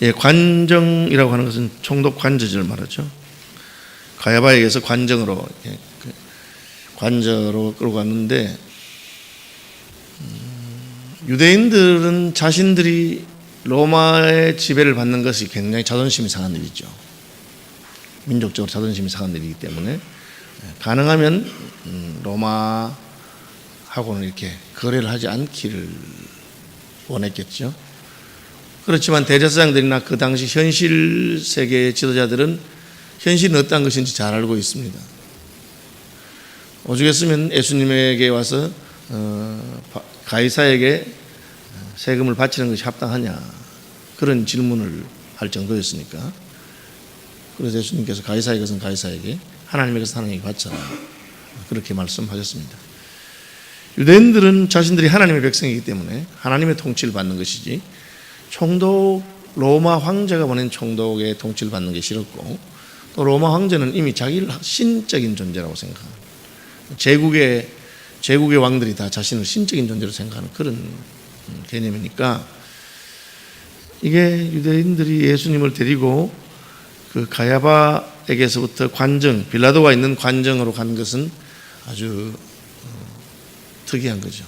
예, 관정이라고 하는 것은 총독 관저지를 말하죠. 가야바에게서 관정으로, 관저로 끌고 갔는데, 유대인들은 자신들이 로마의 지배를 받는 것이 굉장히 자존심이 상한 일이죠. 민족적으로 자존심이 상한 일이기 때문에 가능하면 로마하고는 이렇게 거래를 하지 않기를 원했겠죠. 그렇지만 대제사장들이나 그 당시 현실 세계의 지도자들은 현실은 어떤 것인지 잘 알고 있습니다. 오죽했으면 예수님에게 와서 가이사에게 세금을 바치는 것이 합당하냐, 그런 질문을 할 정도였으니까. 그래서 예수님께서 가이사의 것은 가이사에게, 하나님의 것은 하나님에게 바쳐라, 그렇게 말씀하셨습니다. 유대인들은 자신들이 하나님의 백성이기 때문에 하나님의 통치를 받는 것이지, 총독, 로마 황제가 보낸 총독의 통치를 받는 게 싫었고, 또 로마 황제는 이미 자기를 신적인 존재라고 생각합니다. 제국의 왕들이 다 자신을 신적인 존재로 생각하는 그런 개념이니까, 이게 유대인들이 예수님을 데리고 그 가야바에게서부터 관정, 빌라도가 있는 관정으로 간 것은 아주 특이한 거죠.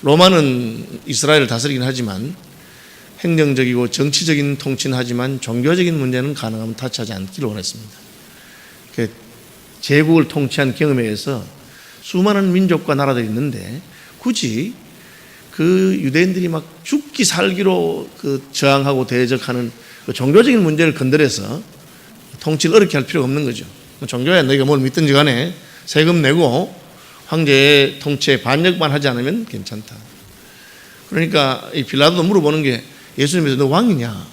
로마는 이스라엘을 다스리긴 하지만 행정적이고 정치적인 통치는 하지만 종교적인 문제는 가능하면 타치하지 않기를 원했습니다. 제국을 통치한 경험에 의해서 수많은 민족과 나라들이 있는데 굳이 그 유대인들이 막 죽기 살기로 그 저항하고 대적하는 그 종교적인 문제를 건드려서 통치를 어렵게 할 필요가 없는 거죠. 종교야 너희가 뭘 믿든지 간에 세금 내고 황제의 통치에 반역만 하지 않으면 괜찮다. 그러니까 이 빌라도도 물어보는 게, 예수님께서 너 왕이냐?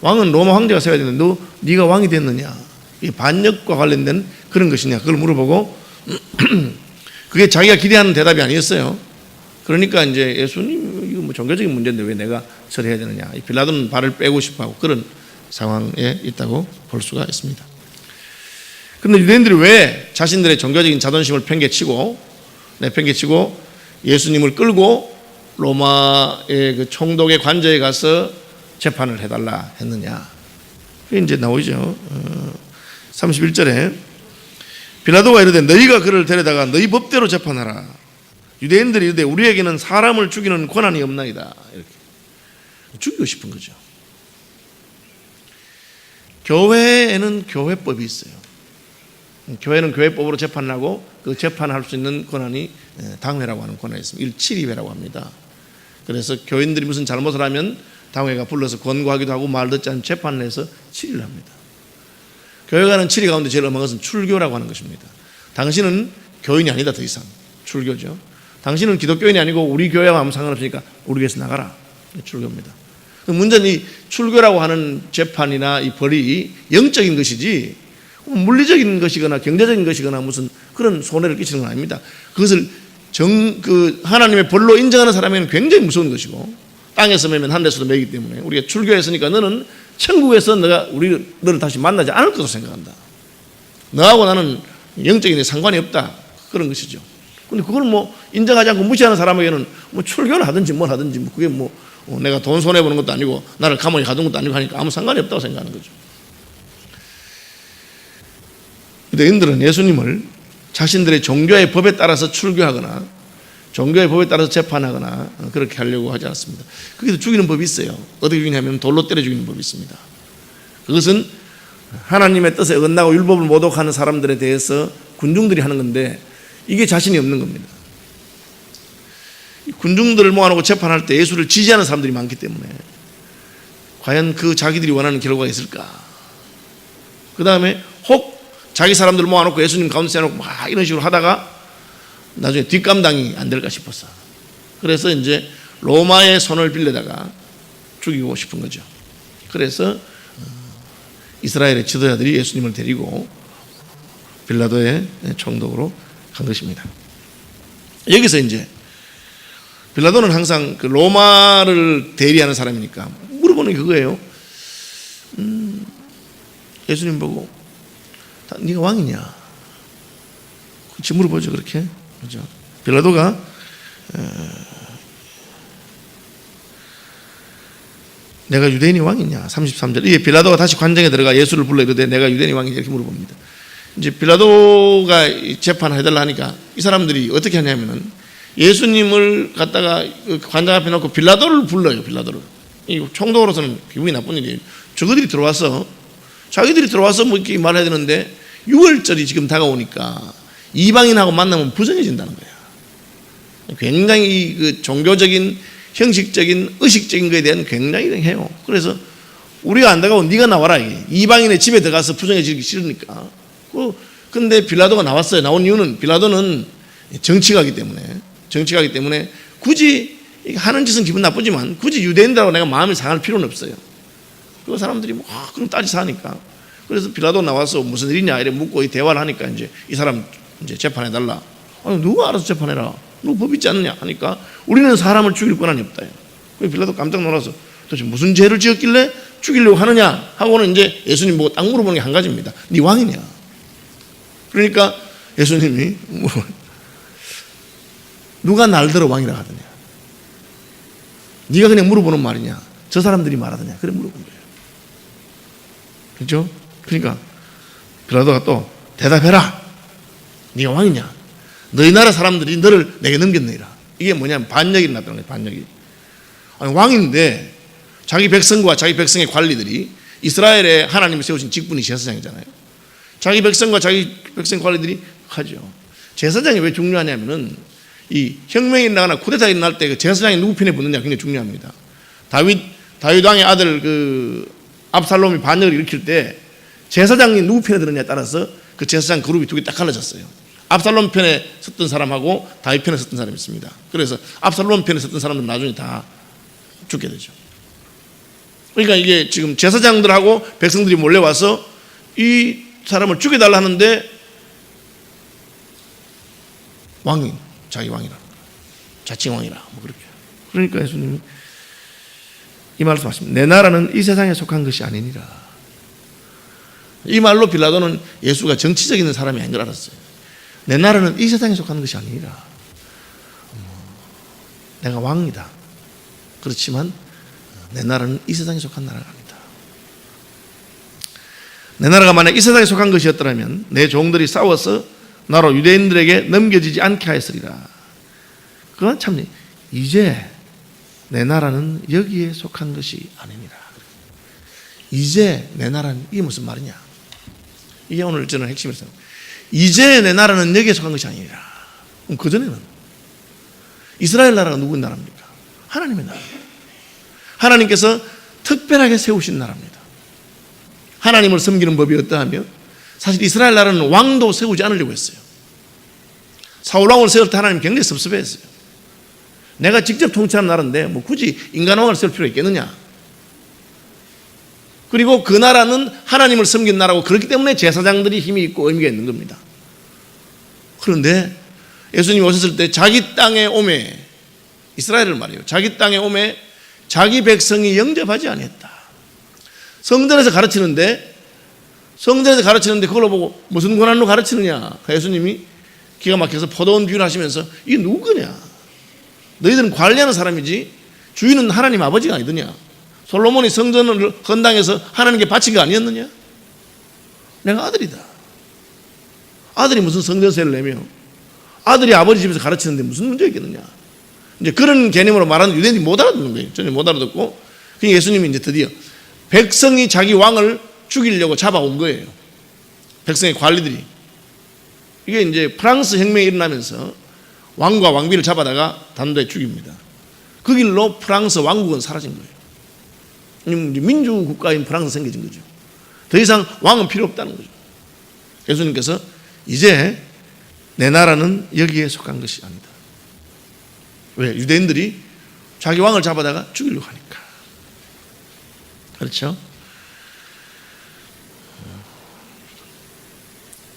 왕은 로마 황제가 세워야 되는데 네가 왕이 됐느냐? 이 반역과 관련된 그런 것이냐? 그걸 물어보고 그게 자기가 기대하는 대답이 아니었어요. 그러니까 이제 예수님, 이거 뭐 종교적인 문제인데 왜 내가 처리해야 되느냐? 이 빌라도는 발을 빼고 싶어하고 그런 상황에 있다고 볼 수가 있습니다. 그런데 유대인들이 왜 자신들의 종교적인 자존심을 팽개치고 예수님을 끌고 로마의 그 총독의 관저에 가서 재판을 해달라 했느냐? 그게 이제 나오죠. 31절에 빌라도가 이르되 너희가 그를 데려다가 너희 법대로 재판하라. 유대인들이 이르되 우리에게는 사람을 죽이는 권한이 없나이다. 이렇게 죽이고 싶은 거죠. 교회에는 교회법이 있어요. 교회는 교회법으로 재판하고 그 재판할 수 있는 권한이 당회라고 하는 권한이 있습니다. 172회라고 합니다. 그래서 교인들이 무슨 잘못을 하면 당회가 불러서 권고하기도 하고 말 듣지 않으면 재판을 해서 치리를 합니다. 교회가 하는 치리 가운데 제일 엄한 것은 출교라고 하는 것입니다. 당신은 교인이 아니다, 더 이상. 출교죠. 당신은 기독교인이 아니고 우리 교회와 아무 상관없으니까 우리 교회에서 나가라. 출교입니다. 문제는 이 출교라고 하는 재판이나 이 벌이 영적인 것이지 물리적인 것이거나 경제적인 것이거나 무슨 그런 손해를 끼치는 건 아닙니다. 그것을 하나님의 벌로 인정하는 사람에게는 굉장히 무서운 것이고, 땅에서 매면 하늘에서도 매기 때문에 우리가 출교했으니까 너는 천국에서 너를 다시 만나지 않을 것으로 생각한다. 너하고 나는 영적인 데 상관이 없다. 그런 것이죠. 근데 그걸 뭐 인정하지 않고 무시하는 사람에게는 뭐 출교를 하든지 뭘 하든지 뭐 그게 뭐 내가 돈 손해보는 것도 아니고 나를 감옥에 가둔 것도 아니고 하니까 아무 상관이 없다고 생각하는 거죠. 유대인들은 예수님을 자신들의 종교의 법에 따라서 출교하거나 종교의 법에 따라서 재판하거나 그렇게 하려고 하지 않았습니다. 거기서 죽이는 법이 있어요. 어떻게 죽이냐면 돌로 때려 죽이는 법이 있습니다. 그것은 하나님의 뜻에 어긋나고 율법을 모독하는 사람들에 대해서 군중들이 하는 건데 이게 자신이 없는 겁니다. 군중들을 모아놓고 재판할 때 예수를 지지하는 사람들이 많기 때문에 과연 그 자기들이 원하는 결과가 있을까? 그 다음에 혹 자기 사람들 모아놓고 예수님 가운데 세워놓고 막 이런 식으로 하다가 나중에 뒷감당이 안 될까 싶었어. 그래서 이제 로마의 손을 빌려다가 죽이고 싶은 거죠. 그래서 이스라엘의 지도자들이 예수님을 데리고 빌라도의 총독으로 간 것입니다. 여기서 이제 빌라도는 항상 그 로마를 대리하는 사람이니까 물어보는 게 그거예요. 예수님 보고 네가 왕이냐? 그렇지 물어보죠. 그렇게 그렇죠. 빌라도가 내가 유대인이 왕이냐? 33절. 이게 빌라도가 다시 관정에 들어가 예수를 불러 이르되 내가 유대인이 왕이냐? 이렇게 물어봅니다. 이제 빌라도가 재판해달라 하니까 이 사람들이 어떻게 하냐면은 예수님을 갖다가 관장 앞에 놓고 빌라도를 불러요. 빌라도를. 이 총독으로서는 기분이 나쁜 일이에요. 저들이 들어와서 자기들이 들어와서 뭐 이렇게 말해야 되는데 6월절이 지금 다가오니까 이방인하고 만나면 부정해진다는 거야. 굉장히 그 종교적인 형식적인 의식적인 것에 대한 굉장히 해요. 그래서 우리가 안 나가고 네가 나와라. 이방인의 집에 들어가서 부정해지기 싫으니까. 그런데 빌라도가 나왔어요. 나온 이유는 빌라도는 정치가기 때문에 굳이 하는 짓은 기분 나쁘지만 굳이 유대인들하고 내가 마음을 상할 필요는 없어요. 그 사람들이 그럼 따지서 하니까. 그래서 빌라도 나와서 무슨 일이냐 이래 묻고 대화를 하니까 이제 이 사람 이제 재판해달라. 아니, 누가 알아서 재판해라. 너 법 있지 않느냐 하니까 우리는 사람을 죽일 권한이 없다. 그래서 빌라도 깜짝 놀라서 도대체 무슨 죄를 지었길래 죽이려고 하느냐 하고는 이제 예수님 보고 딱 물어보는 게 한 가지입니다. 네 왕이냐? 그러니까 예수님이 누가 날 들어 왕이라 하더냐? 네가 그냥 물어보는 말이냐? 저 사람들이 말하더냐? 그래 물어본 거예요. 그렇죠? 그러니까 빌라도가 또 대답해라. 네가 왕이냐? 너희 나라 사람들이 너를 내게 넘겼느니라. 이게 뭐냐면 반역이 났다는 거예요. 반역이. 아니, 왕인데 자기 백성과 자기 백성의 관리들이 이스라엘에 하나님이 세우신 직분이 제사장이잖아요. 자기 백성과 자기 백성 관리들이 하죠. 제사장이 왜 중요하냐면은 이 혁명이 일어나거나 쿠데타가 일어날 때 그 제사장이 누구 편에 붙느냐 굉장히 중요합니다. 다윗 왕의 아들 그 압살롬이 반역을 일으킬 때 제사장이 누구 편에 드느냐에 따라서 그 제사장 그룹이 두 개 딱 갈라졌어요. 압살롬 편에 섰던 사람하고 다윗 편에 섰던 사람이 있습니다. 그래서 압살롬 편에 섰던 사람들은 나중에 다 죽게 되죠. 그러니까 이게 지금 제사장들하고 백성들이 몰려와서 이 사람을 죽여달라 하는데 왕이 자기 왕이라, 자칭 왕이라 뭐 그렇게. 그러니까 예수님이 이 말씀하십니다. 내 나라는 이 세상에 속한 것이 아니니라. 이 말로 빌라도는 예수가 정치적인 사람이 아닌 걸 알았어요. 내 나라는 이 세상에 속한 것이 아니라 내가 왕이다. 그렇지만 내 나라는 이 세상에 속한 나라가 아니다. 내 나라가 만약 이 세상에 속한 것이었더라면 내 종들이 싸워서 나로 유대인들에게 넘겨지지 않게 하였으리라. 그건 참 이제 내 나라는 여기에 속한 것이 아니니라. 이제 내 나라는 이게 무슨 말이냐? 이게 오늘 저는 핵심이었어요. 이제 내 나라는 여기에 속한 것이 아니라. 그 전에는 이스라엘 나라가 누구의 나라입니까? 하나님의 나라. 하나님께서 특별하게 세우신 나라입니다. 하나님을 섬기는 법이 어떠하며 사실 이스라엘 나라는 왕도 세우지 않으려고 했어요. 사울 왕을 세울 때 하나님 굉장히 섭섭해했어요. 내가 직접 통치하는 나라인데 뭐 굳이 인간 왕을 세울 필요가 있겠느냐. 그리고 그 나라는 하나님을 섬긴 나라고 그렇기 때문에 제사장들이 힘이 있고 의미가 있는 겁니다. 그런데 예수님이 오셨을 때 자기 땅에 오매, 이스라엘을 말이에요. 자기 땅에 오매 자기 백성이 영접하지 아니했다. 성전에서 가르치는데 그걸로 보고 무슨 권한으로 가르치느냐. 예수님이 기가 막혀서 포도원 비유를 하시면서 이게 누구냐? 너희들은 관리하는 사람이지 주인은 하나님 아버지가 아니더냐? 솔로몬이 성전을 건당해서 하나님께 바친 거 아니었느냐? 내가 아들이다. 아들이 무슨 성전세를 내며 아들이 아버지 집에서 가르치는데 무슨 문제가 있겠느냐? 이제 그런 개념으로 말하는 유대인들이 못 알아듣는 거예요. 전혀 못 알아듣고 그러니까 예수님이 이제 드디어 백성이 자기 왕을 죽이려고 잡아온 거예요. 백성의 관리들이. 이게 이제 프랑스 혁명이 일어나면서 왕과 왕비를 잡아다가 단도에 죽입니다. 그 길로 프랑스 왕국은 사라진 거예요. 민주국가인 프랑스 생겨진 거죠. 더 이상 왕은 필요 없다는 거죠. 예수님께서 이제 내 나라는 여기에 속한 것이 아니다. 왜? 유대인들이 자기 왕을 잡아다가 죽이려고 하니까. 그렇죠?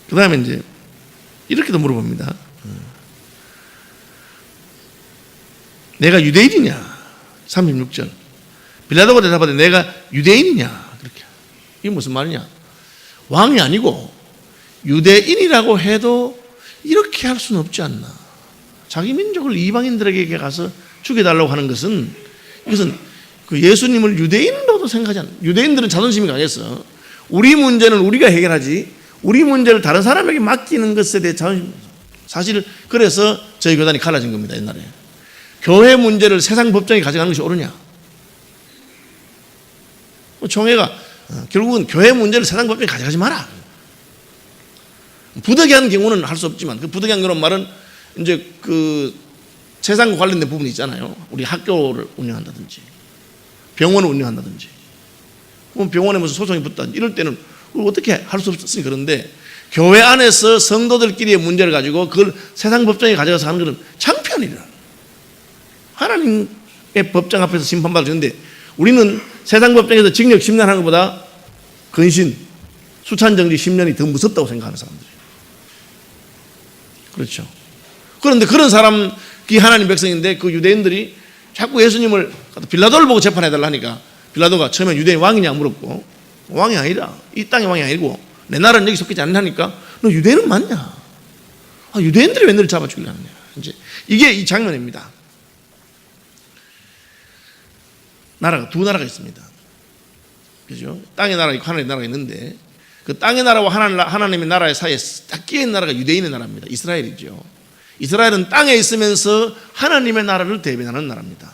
그 다음에 이제 이렇게도 물어봅니다. 내가 유대인이냐? 36절. 빌라도가 대답하되 내가 유대인이냐? 그렇게. 이게 무슨 말이냐? 왕이 아니고 유대인이라고 해도 이렇게 할 수는 없지 않나. 자기 민족을 이방인들에게 가서 죽여달라고 하는 것은 이것은 그 예수님을 유대인으로도 생각하지 않아요. 유대인들은 자존심이 강해서 우리 문제는 우리가 해결하지 우리 문제를 다른 사람에게 맡기는 것에 대해 자존심, 사실 그래서 저희 교단이 갈라진 겁니다. 옛날에 교회 문제를 세상 법정에 가져가는 것이 옳으냐, 총회가 결국은 교회 문제를 세상 법정에 가져가지 마라. 부득이한 경우는 할 수 없지만 그 부득이한 경우는 말은 이제 그 세상과 관련된 부분이 있잖아요. 우리 학교를 운영한다든지 병원을 운영한다든지 병원에 무슨 소송이 붙다든지 이럴 때는 어떻게 할 수 없으니 그런데 교회 안에서 성도들끼리의 문제를 가지고 그걸 세상 법정에 가져가서 하는 것은 창피한 일이라. 하나님의 법정 앞에서 심판받을 텐데 우리는 세상 법정에서 징역 10년 하는 것보다 근신, 수찬정지 10년이 더 무섭다고 생각하는 사람들이에요. 그렇죠. 그런데 그런 사람이 하나님 백성인데 그 유대인들이 자꾸 예수님을 빌라도를 보고 재판해달라 하니까 빌라도가 처음에 유대인 왕이냐 물었고 왕이 아니라 이 땅의 왕이 아니고 내 나라는 여기 속하지 않으니까 너 유대인은 맞냐? 유대인들이 왜 너를 잡아 죽이려 하느냐? 이제 이게 이 장면입니다. 두 나라가 있습니다. 그죠? 땅의 나라 있고 하나님의 나라가 있는데 그 땅의 나라와 하나님의 나라의 사이에 딱 끼어있는 나라가 유대인의 나라입니다. 이스라엘이죠. 이스라엘은 땅에 있으면서 하나님의 나라를 대변하는 나라입니다.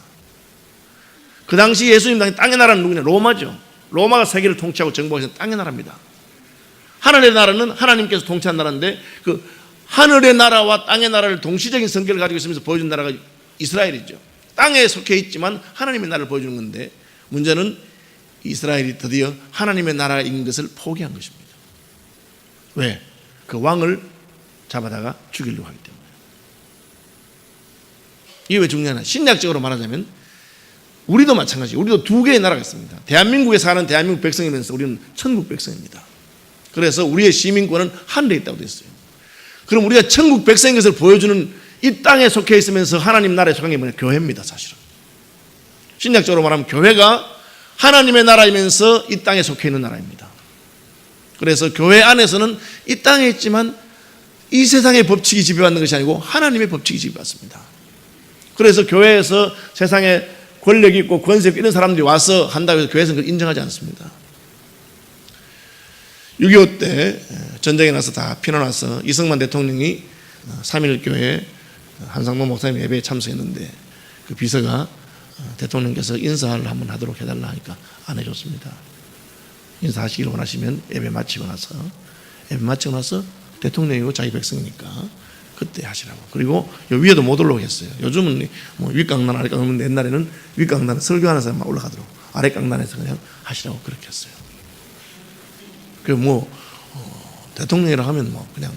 그 당시 예수님 당시 땅의 나라는 누구냐? 로마죠. 로마가 세계를 통치하고 정복해서 땅의 나라입니다. 하늘의 나라는 하나님께서 통치한 나라인데 그 하늘의 나라와 땅의 나라를 동시적인 성격을 가지고 있으면서 보여준 나라가 이스라엘이죠. 땅에 속해 있지만 하나님의 나라를 보여주는 건데 문제는 이스라엘이 드디어 하나님의 나라인 것을 포기한 것입니다. 왜? 그 왕을 잡아다가 죽이려고 하기 때문에. 이게 왜 중요하냐? 신약적으로 말하자면 우리도 마찬가지. 우리도 두 개의 나라가 있습니다. 대한민국에 사는 대한민국 백성이면서 우리는 천국 백성입니다. 그래서 우리의 시민권은 하늘에 있다고 되어 있어요. 그럼 우리가 천국 백성인 것을 보여주는 이 땅에 속해 있으면서 하나님 나라에 속한 게 뭐냐? 교회입니다. 사실은 신약적으로 말하면 교회가 하나님의 나라이면서 이 땅에 속해 있는 나라입니다. 그래서 교회 안에서는 이 땅에 있지만 이 세상의 법칙이 지배받는 것이 아니고 하나님의 법칙이 지배받습니다. 그래서 교회에서 세상에 권력 있고 권세 있고 이런 사람들이 와서 한다고 해서 교회에서는 그걸 인정하지 않습니다. 6.25 때 전쟁에 나서 다 피난와서 이승만 대통령이 3.1교회 한상봉 목사님 예배에 참석했는데 그 비서가 대통령께서 인사를 한번 하도록 해달라 하니까 안 해줬습니다. 인사하시기를 원하시면 예배 마치고 나서 대통령이고 자기 백성이니까 그때 하시라고. 그리고 요 위에도 못 올라오겠어요. 요즘은 뭐 윗강단 아랫강단 옛날에는 윗강단에 설교하는 사람만 올라가도록 아랫강단에서 그냥 하시라고 그렇게 했어요. 그 대통령이라 하면 그냥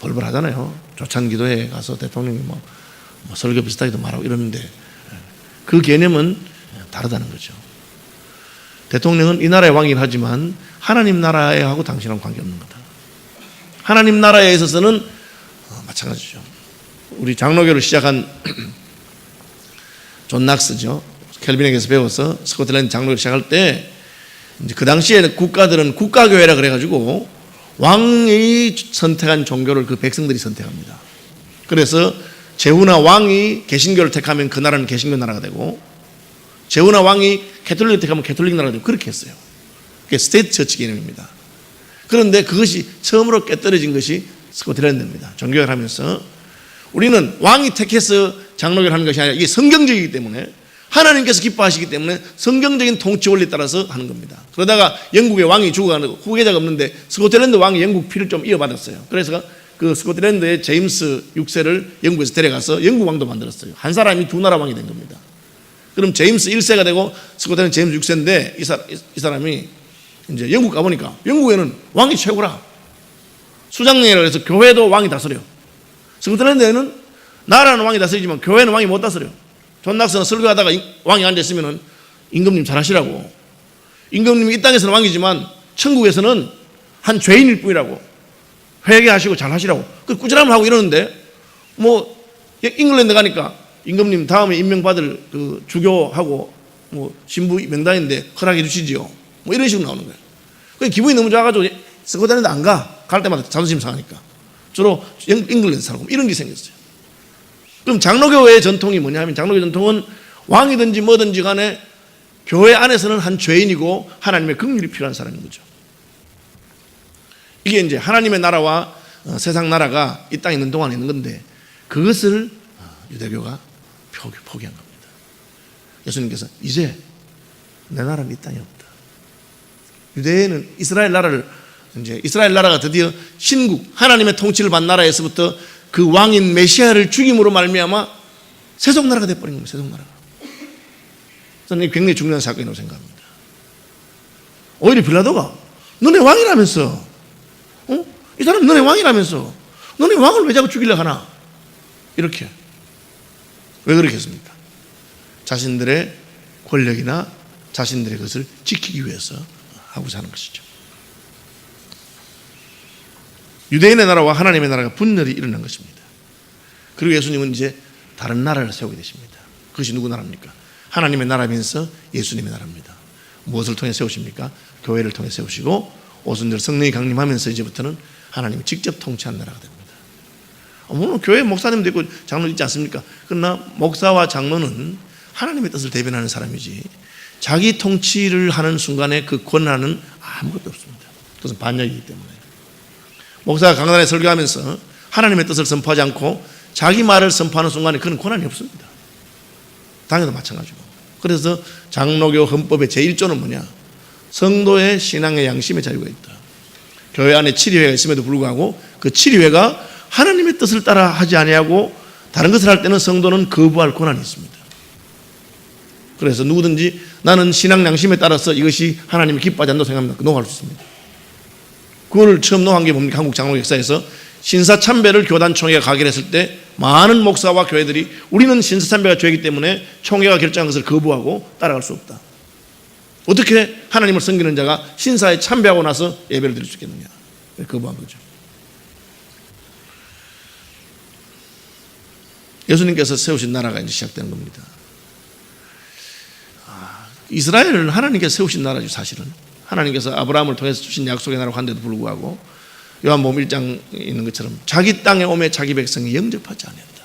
벌벌 하잖아요. 조찬기도에 가서 대통령이 설교 비슷하게도 말하고 이러는데 그 개념은 다르다는 거죠. 대통령은 이 나라의 왕이긴 하지만 하나님 나라하고 당신하고 관계없는 거다. 하나님 나라에 있어서는 마찬가지죠. 우리 장로교를 시작한 존 낙스죠. 켈빈에게서 배워서 스코틀랜드 장로교를 시작할 때 이제 그 당시에 국가들은 국가교회라 그래가지고 왕이 선택한 종교를 그 백성들이 선택합니다. 그래서 제후나 왕이 개신교를 택하면 그 나라는 개신교 나라가 되고 제후나 왕이 캐톨릭을 택하면 캐톨릭 나라가 되고 그렇게 했어요. 그게 스테이트 처치 개념입니다. 그런데 그것이 처음으로 깨떨어진 것이 스코틀랜드입니다. 종교를 하면서 우리는 왕이 택해서 장로교를 하는 것이 아니라 이게 성경적이기 때문에 하나님께서 기뻐하시기 때문에 성경적인 통치 원리에 따라서 하는 겁니다. 그러다가 영국의 왕이 죽어가는 후계자가 없는데 스코틀랜드 왕이 영국 피를 좀 이어받았어요. 그래서 그 스코틀랜드의 제임스 6세를 영국에서 데려가서 영국 왕도 만들었어요. 한 사람이 두 나라 왕이 된 겁니다. 그럼 제임스 1세가 되고 스코틀랜드 제임스 6세인데 이 사람이 이제 영국 가보니까 영국에는 왕이 최고라. 수장령이라고 해서 교회도 왕이 다스려. 스코틀랜드에는 나라는 왕이 다스리지만 교회는 왕이 못 다스려. 존 낙스는 설교하다가 왕이 앉아있으면 임금님 잘하시라고. 임금님이 이 땅에서는 왕이지만 천국에서는 한 죄인일 뿐이라고. 회개하시고 잘하시라고. 그 꾸준함을 하고 이러는데 잉글랜드 가니까 임금님 다음에 임명받을 그 주교하고 신부 명단인데 허락해 주시지요. 이런 식으로 나오는 거예요. 그 기분이 너무 좋아가지고 스코틀랜드 안 가. 갈 때마다 자존심 상하니까. 주로 잉글랜드 살고 이런 게 생겼어요. 그럼 장로교의 전통이 뭐냐 하면 장로교 전통은 왕이든지 뭐든지 간에 교회 안에서는 한 죄인이고 하나님의 긍휼이 필요한 사람인 거죠. 이게 이제 하나님의 나라와 세상 나라가 이 땅에 있는 동안에 있는 건데 그것을 유대교가 포기한 겁니다. 예수님께서 이제 내 나라는 이 땅에 없다. 유대인은 이스라엘 나라가 드디어 신국 하나님의 통치를 받는 나라에서부터 그 왕인 메시아를 죽임으로 말미암아 세속 나라가 돼버린 겁니다. 세속 나라가. 저는 이게 굉장히 중요한 사건이라고 생각합니다. 오히려 빌라도가 너네 왕이라면서, 이 사람 너네 왕이라면서 너네 왕을 왜 자꾸 죽이려고 하나? 이렇게. 왜 그렇게 했습니까? 자신들의 권력이나 자신들의 것을 지키기 위해서 하고자 하는 것이죠. 유대인의 나라와 하나님의 나라가 분열이 일어난 것입니다. 그리고 예수님은 이제 다른 나라를 세우게 되십니다. 그것이 누구 나라입니까? 하나님의 나라면서 예수님의 나라입니다. 무엇을 통해 세우십니까? 교회를 통해 세우시고 오순절 성령이 강림하면서 이제부터는 하나님이 직접 통치하는 나라가 됩니다. 물론 교회 목사님도 있고 장로 있지 않습니까? 그러나 목사와 장로는 하나님의 뜻을 대변하는 사람이지 자기 통치를 하는 순간에 그 권한은 아무것도 없습니다. 그것은 반역이기 때문에. 목사가 강단에 설교하면서 하나님의 뜻을 선포하지 않고 자기 말을 선포하는 순간에 그런 권한이 없습니다. 당연히 마찬가지고. 그래서 장로교 헌법의 제1조는 뭐냐? 성도의 신앙의 양심의 자유가 있다. 교회 안에 치리회가 있음에도 불구하고 그 치리회가 하나님의 뜻을 따라 하지 아니하고 다른 것을 할 때는 성도는 거부할 권한이 있습니다. 그래서 누구든지 나는 신앙 양심에 따라서 이것이 하나님이 기뻐하지 않는다고 생각합니다. 노할 수 있습니다. 그걸 처음 노한 게 뭡니까? 한국 장로 역사에서 신사참배를 교단 총회가 가결했을 때 많은 목사와 교회들이 우리는 신사참배가 죄이기 때문에 총회가 결정한 것을 거부하고 따라갈 수 없다. 어떻게 하나님을 섬기는 자가 신사에 참배하고 나서 예배를 드릴 수 있겠느냐? 거부한 거죠. 예수님께서 세우신 나라가 이제 시작되는 겁니다. 이스라엘은 하나님께서 세우신 나라죠. 사실은 하나님께서 아브라함을 통해서 주신 약속의 나라고 한데도 불구하고 요한복음 1장에 있는 것처럼 자기 땅에 오매 자기 백성이 영접하지 않았다.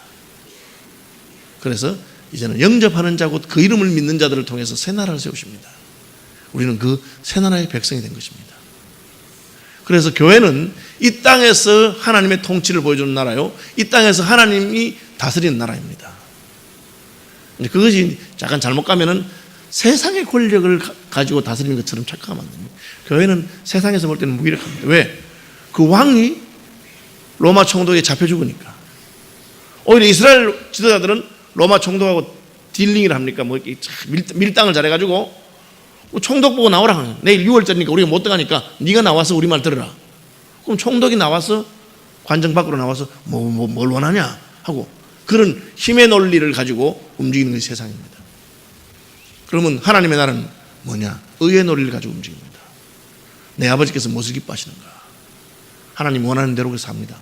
그래서 이제는 영접하는 자고 그 이름을 믿는 자들을 통해서 새 나라를 세우십니다. 우리는 그 새 나라의 백성이 된 것입니다. 그래서 교회는 이 땅에서 하나님의 통치를 보여주는 나라요, 이 땅에서 하나님이 다스리는 나라입니다. 그것이 약간 잘못 가면은 세상의 권력을 가지고 다스리는 것처럼 착각하면 안 됩니다. 교회는 세상에서 볼 때는 무기력합니다. 왜? 그 왕이 로마 총독에 잡혀 죽으니까. 오히려 이스라엘 지도자들은 로마 총독하고 딜링을 합니까? 뭐 이렇게 밀당을 잘해가지고 총독 보고 나오라. 내일 6월절이니까 우리가 못 들어가니까 네가 나와서 우리 말 들어라. 그럼 총독이 나와서 관정 밖으로 나와서 뭘 원하냐 하고 그런 힘의 논리를 가지고 움직이는 것이 세상입니다. 그러면 하나님의 나라는 뭐냐? 의의 논리를 가지고 움직입니다. 내 아버지께서 무엇을 기뻐하시는가? 하나님 원하는 대로 삽니다.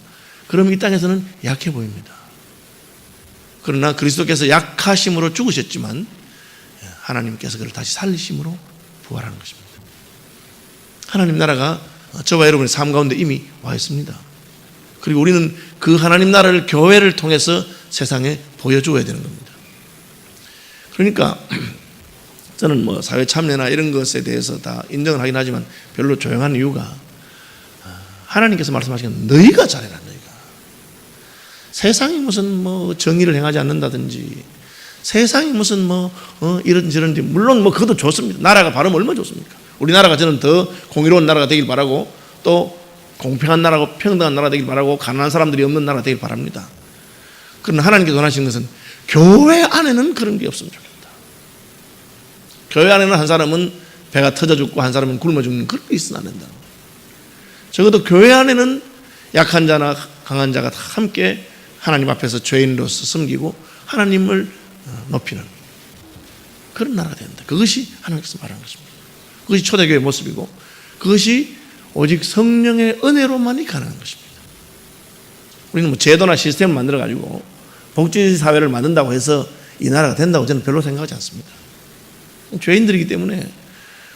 그럼 이 땅에서는 약해 보입니다. 그러나 그리스도께서 약하심으로 죽으셨지만 하나님께서 그를 다시 살리심으로 부활하는 것입니다. 하나님 나라가 저와 여러분의 삶 가운데 이미 와 있습니다. 그리고 우리는 그 하나님 나라를 교회를 통해서 세상에 보여줘야 되는 겁니다. 그러니까 저는 뭐 사회 참여나 이런 것에 대해서 다 인정을 하긴 하지만 별로 조용한 이유가 하나님께서 말씀하시는 너희가 잘해라. 너희가 세상이 무슨 뭐 정의를 행하지 않는다든지 세상이 무슨 이런저런지 물론 그것도 좋습니다. 나라가 바르면 얼마나 좋습니까? 우리나라가 저는 더 공의로운 나라가 되길 바라고 또 공평한 나라고 평등한 나라가 되길 바라고 가난한 사람들이 없는 나라가 되길 바랍니다. 그러나 하나님께서 원하시는 것은 교회 안에는 그런 게 없으면 좋겠다. 교회 안에는 한 사람은 배가 터져 죽고 한 사람은 굶어 죽는 그런 게 있으면 안 된다. 적어도 교회 안에는 약한 자나 강한 자가 다 함께 하나님 앞에서 죄인으로서 섬기고 하나님을 높이는 그런 나라가 된다. 그것이 하나님께서 말하는 것입니다. 그것이 초대교회의 모습이고 그것이 오직 성령의 은혜로만이 가능한 것입니다. 우리는 제도나 시스템을 만들어가지고 복지사회를 만든다고 해서 이 나라가 된다고 저는 별로 생각하지 않습니다. 죄인들이기 때문에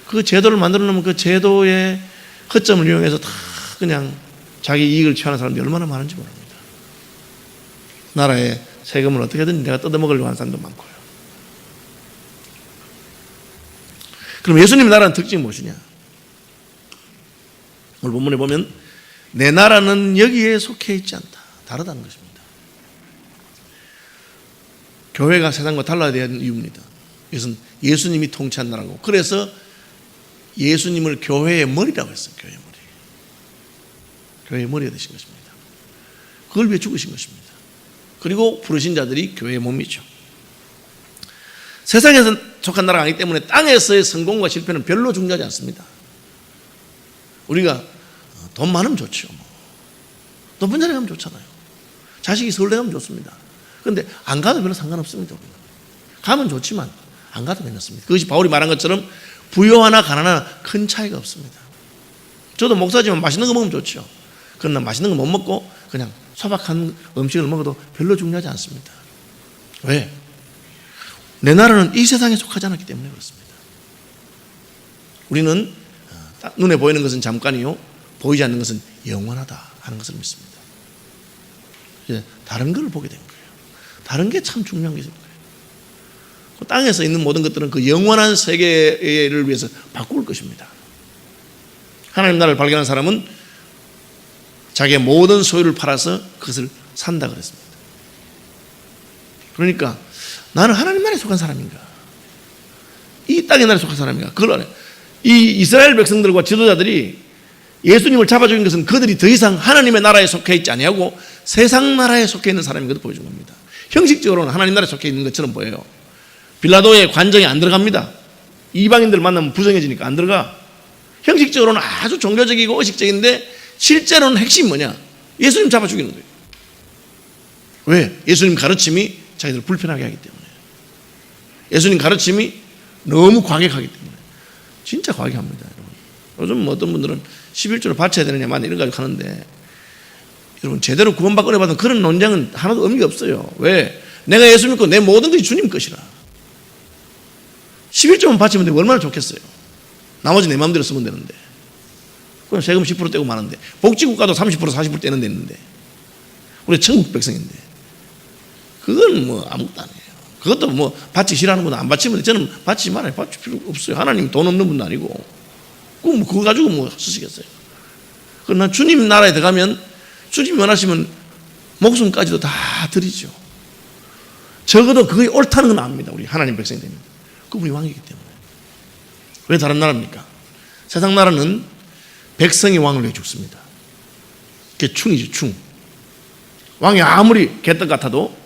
그 제도를 만들어 놓으면 그 제도의 허점을 이용해서 다 그냥 자기 이익을 취하는 사람들이 얼마나 많은지 모릅니다. 나라의 세금을 어떻게든 내가 뜯어먹으려고 하는 사람도 많고요. 그럼 예수님의 나라는 특징이 무엇이냐? 오늘 본문에 보면 내 나라는 여기에 속해 있지 않다. 다르다는 것입니다. 교회가 세상과 달라야 되는 이유입니다. 이것은 예수님이 통치한 나라고, 그래서 예수님을 교회의 머리라고 했어요. 교회의 머리. 교회의 머리가 되신 것입니다. 그걸 위해 죽으신 것입니다. 그리고 부르신 자들이 교회의 몸이죠. 세상에서 속한 나라가 아니기 때문에 땅에서의 성공과 실패는 별로 중요하지 않습니다. 우리가 돈 많으면 좋죠. 높은 자리 가면 좋잖아요. 자식이 서울대 가면 좋습니다. 그런데 안 가도 별로 상관없습니다. 우리는. 가면 좋지만 안 가도 괜찮습니다. 그것이 바울이 말한 것처럼 부요하나 가난하나 큰 차이가 없습니다. 저도 목사지만 맛있는 거 먹으면 좋죠. 그러나 맛있는 거 못 먹고 그냥 소박한 음식을 먹어도 별로 중요하지 않습니다. 왜? 내 나라는 이 세상에 속하지 않았기 때문에 그렇습니다. 우리는 눈에 보이는 것은 잠깐이요, 보이지 않는 것은 영원하다 하는 것을 믿습니다. 이제 다른 걸 보게 된 거예요. 다른 게 참 중요한 게 있는 거예요. 땅에서 있는 모든 것들은 그 영원한 세계를 위해서 바꿀 것입니다. 하나님 나라를 발견한 사람은 자기의 모든 소유를 팔아서 그것을 산다 그랬습니다. 그러니까 나는 하나님 나라에 속한 사람인가? 이 땅의 나라에 속한 사람인가? 그걸 알아요. 이 이스라엘 백성들과 지도자들이 예수님을 잡아 죽인 것은 그들이 더 이상 하나님의 나라에 속해 있지 아니하고 세상 나라에 속해 있는 사람인 것을 보여준 겁니다. 형식적으로는 하나님 나라에 속해 있는 것처럼 보여요. 빌라도의 관정에 안 들어갑니다. 이방인들 만나면 불쌍해지니까 안 들어가. 형식적으로는 아주 종교적이고 의식적인데 실제로는 핵심이 뭐냐? 예수님 잡아 죽이는 거예요. 왜? 예수님 가르침이 자기들 불편하게 하기 때문에. 예수님 가르침이 너무 과격하기 때문에. 진짜 과격합니다, 여러분. 요즘 어떤 분들은 11조를 바쳐야 되느냐 만 이런 거 가지고 하는데, 여러분 제대로 구원받고 은혜 받은 그런 논쟁은 하나도 의미가 없어요. 왜? 내가 예수 믿고 내 모든 것이 주님 것이라. 11조만 바치면 되면 얼마나 좋겠어요. 나머지 내 마음대로 쓰면 되는데. 그럼 세금 10% 떼고 마는데, 복지국가도 30% 40% 떼는 데 있는데, 우리 천국 백성인데, 그건 뭐 아무것도 아니에요. 그것도 뭐 바치기 싫어하는 분은 안 바치면 돼. 저는 바치지 말아요. 바칠 필요 없어요. 하나님 돈 없는 분도 아니고. 그거 가지고 뭐 쓰시겠어요. 그러나 주님 나라에 들어가면 주님이 원하시면 목숨까지도 다 드리죠. 적어도 그게 옳다는 건 압니다. 우리 하나님 백성이 됩니다. 그분이 왕이기 때문에. 왜 다른 나라입니까? 세상 나라는 백성이 왕을 위해 죽습니다. 그게 충이죠, 충. 왕이 아무리 개떡 같아도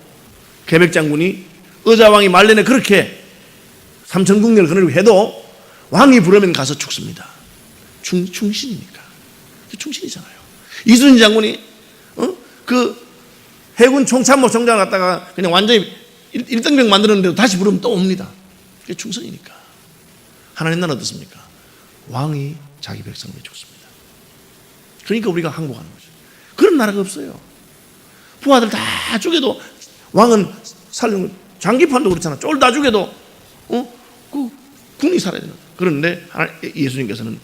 계백장군이 의자왕이 말년에 그렇게 삼천궁녀를 거느리고 해도 왕이 부르면 가서 죽습니다. 충신이니까. 충신이잖아요. 이순신 장군이 그 해군 총참모 총장을 갖다가 그냥 완전히 1등병 만드는데도 다시 부르면 또 옵니다. 그게 충성이니까. 하나님 나라는 어떻습니까? 왕이 자기 백성을 위해 죽습니다. 그러니까 우리가 항복하는 거죠. 그런 나라가 없어요. 부하들 다 죽여도 왕은 살려면, 장기판도 그렇잖아. 쫄다 죽여도 그 국리 살아야 되는. 그런데 예수님께서는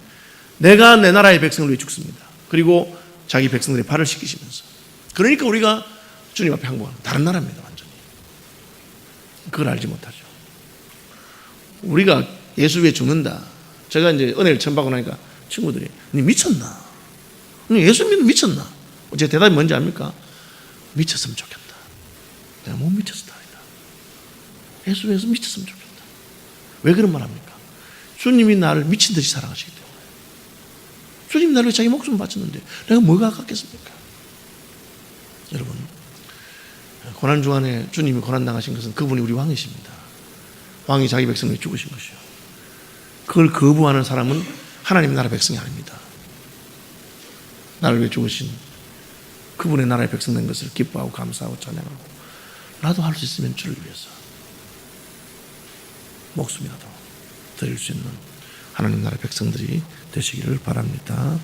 내가 내 나라의 백성을 위해 죽습니다. 그리고 자기 백성들의 발을 씻기시면서. 그러니까 우리가 주님 앞에 항복하는, 다른 나라입니다. 완전히. 그걸 알지 못하죠. 우리가 예수 위해 죽는다. 제가 이제 은혜를 처음 받고 나니까 친구들이, 니 미쳤나? 니 예수 믿으면 미쳤나? 제 대답이 뭔지 압니까? 미쳤으면 좋겠다. 내가 못 미쳐서 다행이다. 예수 위해서 미쳤으면 좋겠다. 왜 그런 말 합니까? 주님이 나를 미친 듯이 사랑하시기 때문에. 주님이 나를 자기 목숨을 바쳤는데 내가 뭐가 아깝겠습니까? 여러분, 고난 중간에 주님이 고난당하신 것은 그분이 우리 왕이십니다. 왕이 자기 백성을 위해 죽으신 것이요. 그걸 거부하는 사람은 하나님 나라 백성이 아닙니다. 나를 위해 죽으신 그분의 나라의 백성 된 것을 기뻐하고 감사하고 찬양하고, 나도 할 수 있으면 주를 위해서 목숨이라도 드릴 수 있는 하나님 나라의 백성들이 되시기를 바랍니다.